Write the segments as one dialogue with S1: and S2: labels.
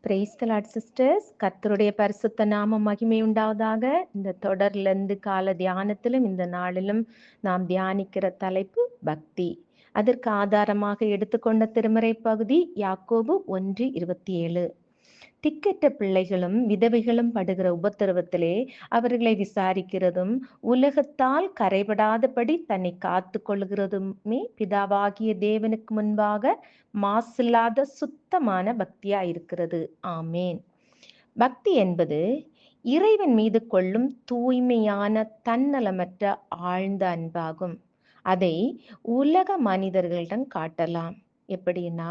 S1: Praise the Lord sisters. கர்த்தருடைய பரிசுத்த நாமம் மகிமை உண்டாவதாக. இந்த தொடர்லேருந்து கால தியானத்திலும் இந்த நாளிலும் நாம் தியானிக்கிற தலைப்பு பக்தி. அதற்கு ஆதாரமாக எடுத்துக்கொண்ட திருமறை பகுதி யாக்கோபு 1:27. திக்கற்ற பிள்ளைகளும் விதவைகளும் படுகிற உபத்திரவத்திலே அவர்களை விசாரிக்கிறதும் உலகத்தால் கரைபடாதபடி தன்னை காத்து கொள்கிறதுமே பிதாவாகிய தேவனுக்கு முன்பாக மாசில்லாத சுத்தமான பக்தியா இருக்கிறது. ஆமேன். பக்தி என்பது இறைவன் மீது கொள்ளும் தூய்மையான தன்னலமற்ற ஆழ்ந்த அன்பாகும். அதை உலக மனிதர்களிடம் காட்டலாம். எப்படின்னா,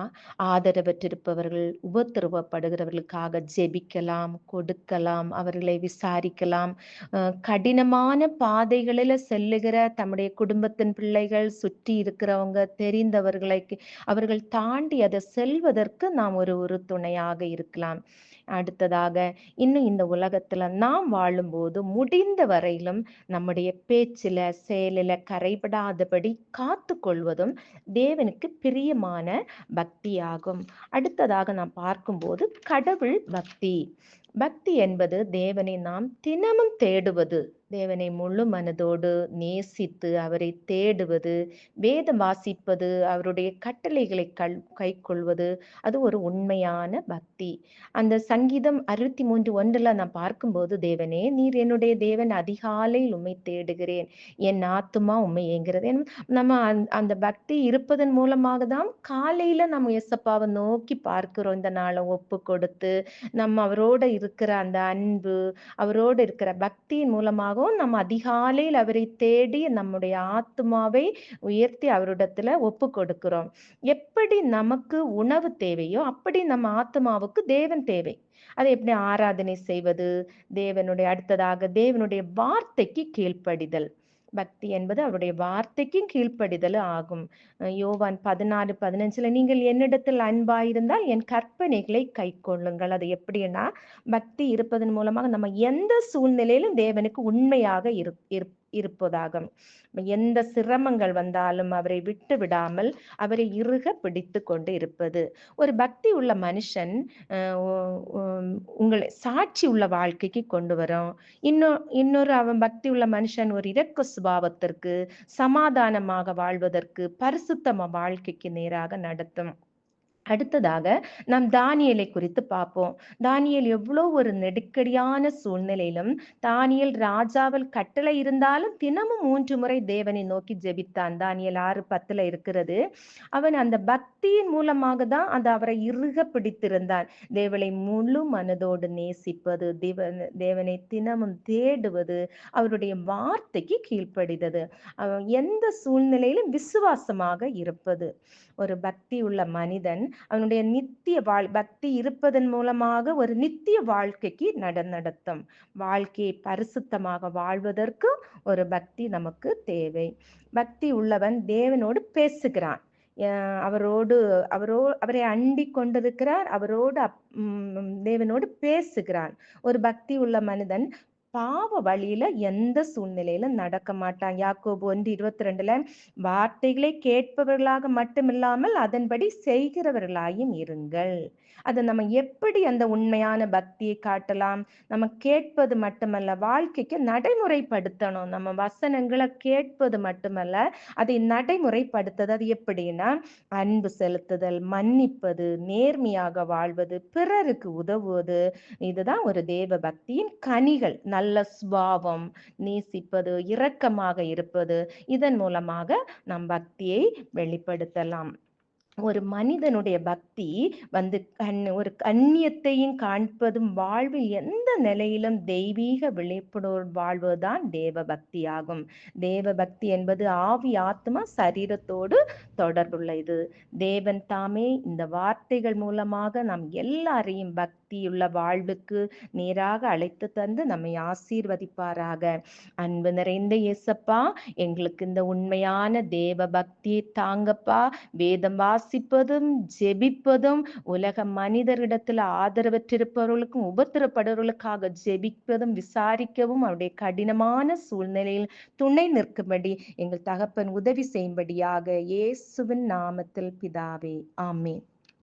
S1: ஆதரவற்றிருப்பவர்கள் உபத்திரவப்படுகிறவர்களுக்காக ஜெபிக்கலாம், கொடுக்கலாம், அவர்களை விசாரிக்கலாம். கடினமான பாதைகளில் செல்லுகிற தம்முடைய குடும்பத்தின் பிள்ளைகள், சுற்றி இருக்கிறவங்க, தெரிந்தவர்களை அவர்கள் தாண்டி அதை செல்வதற்கு நாம் ஒரு துணையாக இருக்கலாம். அடுத்ததாக, இன்னும் இந்த உலகத்துல நாம் வாழும்போது முடிந்த வரையிலும் நம்முடைய பேச்சில செயலில கரைபடாதபடி காத்து கொள்வதும் தேவனுக்கு பிரியமான பக்தியாகும். அடுத்ததாக நாம் பார்க்கும்போது கடவுள் பக்தி. பக்தி என்பது தேவனை நாம் தினமும் தேடுவது, தேவனை முழு மனதோடு நேசித்து அவரை தேடுவது, வேதம் வாசிப்பது, அவருடைய கட்டளைகளை கை கொள்வது, அது ஒரு உண்மையான பக்தி. அந்த சங்கீதம் 63:1 நான் பார்க்கும்போது, தேவனே நீர் என்னுடைய தேவன், அதிகாலையில் உம்மை தேடுகிறேன், என் ஆத்துமா உம்மை ஏங்குகிறது. நம்ம அந்த பக்தி இருப்பதன் மூலமாக தான் காலையில நம்ம இயேசப்பாவை நோக்கி பார்க்கிறோம். இந்த நாளை ஒப்பு கொடுத்து நம்ம அவரோட இருக்கிற அந்த அன்பு, அவரோடு இருக்கிற பக்தியின் மூலமாகவும் நம்ம அதிகாலையில் அவரை தேடி நம்முடைய ஆத்துமாவை உயர்த்தி அவரிடத்துல ஒப்பு கொடுக்கிறோம். எப்படி நமக்கு உணவு தேவையோ அப்படி நம்ம ஆத்துமாவுக்கு தேவன் தேவை. அதை எப்படி ஆராதனை செய்வது? அடுத்ததாக தேவனுடைய வார்த்தைக்கு கீழ்ப்படிதல். பக்தி என்பது அவருடைய வார்த்தைக்கு கீழ்ப்படிதல் ஆகும். யோவான் 16:15 நீங்கள் என்னிடத்தில் அன்பாயிருந்தால் என் கற்பனைகளை கை கொள்ளுங்கள். அது எப்படின்னா, பக்தி இருப்பதன் மூலமாக நம்ம எந்த சூழ்நிலையிலும் தேவனுக்கு உண்மையாக இருப்பதாகும். எந்த சிரமங்கள் வந்தாலும் அவரை விட்டு விடாமல் அவரை இறுக பிடித்து கொண்டு இருப்பது. ஒரு பக்தி உள்ள மனுஷன் உங்களை சாட்சி உள்ள வாழ்க்கைக்கு கொண்டு வரும். இன்னொரு அவன் பக்தி உள்ள மனுஷன் ஒரு இரக்க சுபாவத்திற்கு, சமாதானமாக வாழ்வதற்கு, பரிசுத்தம வாழ்க்கைக்கு நேராக நடத்தும். அடுத்ததாக நாம் தானியேலை குறித்து பார்ப்போம். தானியேல் எவ்வளோ ஒரு நெருக்கடியான சூழ்நிலையிலும், தானியேல் ராஜாவில் கட்டளை இருந்தாலும் தினமும் 3 முறை தேவனை நோக்கி ஜெபித்தான். தானியேல் 6:10 இருக்கிறது. அவன் அந்த பக்தியின் மூலமாக தான் அது அவரை இறுக பிடித்திருந்தான். தேவனை முழு மனதோடு நேசிப்பது, தேவனை தினமும் தேடுவது, அவருடைய வார்த்தைக்கு கீழ்ப்படிதது, எந்த சூழ்நிலையிலும் விசுவாசமாக இருப்பது. ஒரு பக்தி உள்ள மனிதன் அவனுடைய நித்திய பக்தி இருப்பதன் மூலமாக ஒரு நித்திய வாழ்க்கைக்கு நடத்தும். வாழ்க்கையை பரிசுத்தமாக வாழ்வதற்கு ஒரு பக்தி நமக்கு தேவை. பக்தி உள்ளவன் தேவனோடு பேசுகிறான், அவரை அண்டிக் கொண்டிருக்கிறார், அவரோடு தேவனோடு பேசுகிறான். ஒரு பக்தி உள்ள மனிதன் பாவ வழியில எந்த சூழ்நிலையிலும் நடக்க மாட்டான். யாக்கோபு 1:22 வார்த்தைகளை கேட்பவர்களாக மட்டுமில்லாமல் அதன்படி செய்கிறவர்களாயும் இருங்கள். அதை நம்ம எப்படி அந்த உண்மையான பக்தியை காட்டலாம்? நம்ம கேட்பது மட்டுமல்ல, வாழ்க்கைக்கு நடைமுறைப்படுத்தணும். நம்ம வசனங்களை கேட்பது மட்டுமல்ல, அதை நடைமுறைப்படுத்துது. அது எப்படின்னா, அன்பு செலுத்துதல், மன்னிப்பது, நேர்மையாக வாழ்வது, பிறருக்கு உதவுவது, இதுதான் ஒரு தேவ பக்தியின் கனிகள். நல்ல சுபாவம், நேசிப்பது, இரக்கமாக இருப்பது, இதன் மூலமாக நம் பக்தியை வெளிப்படுத்தலாம். ஒரு மனிதனுடைய பக்தி ஒரு கண்ணியத்தையும் காண்பதும், வாழ்வில் எந்த நிலையிலும் தெய்வீக விழிப்புணர்வு வாழ்வதுதான் தேவ பக்தி ஆகும். தேவ பக்தி என்பது ஆவி, ஆத்மா, சரீரத்தோடு தொடர்புள்ளது. தேவன் தாமே இந்த வார்த்தைகள் மூலமாக நாம் எல்லாரையும் பக்தியுள்ள வாழ்வுக்கு நேராக அழைத்து தந்து நம்மை ஆசீர்வதிப்பாராக. அன்பு நிறைந்த இயேசப்பா, எங்களுக்கு இந்த உண்மையான தேவ பக்தியை தாங்கப்பா. வேதம் வாசிப்பதும் ஜெபிப்பதும், உலக மனிதரிடத்தில் ஆதரவற்றிருப்பவர்களுக்கும் உபத்திரப்படுவர்களுக்காக ஜெபிப்பதும் விசாரிக்கவும், அவருடைய கடினமான சூழ்நிலையில் துணை நிற்கும்படி எங்கள் தகப்பன் உதவி செய்யும்படியாக இயேசுவின் நாமத்தில் பிதாவே, ஆமென்.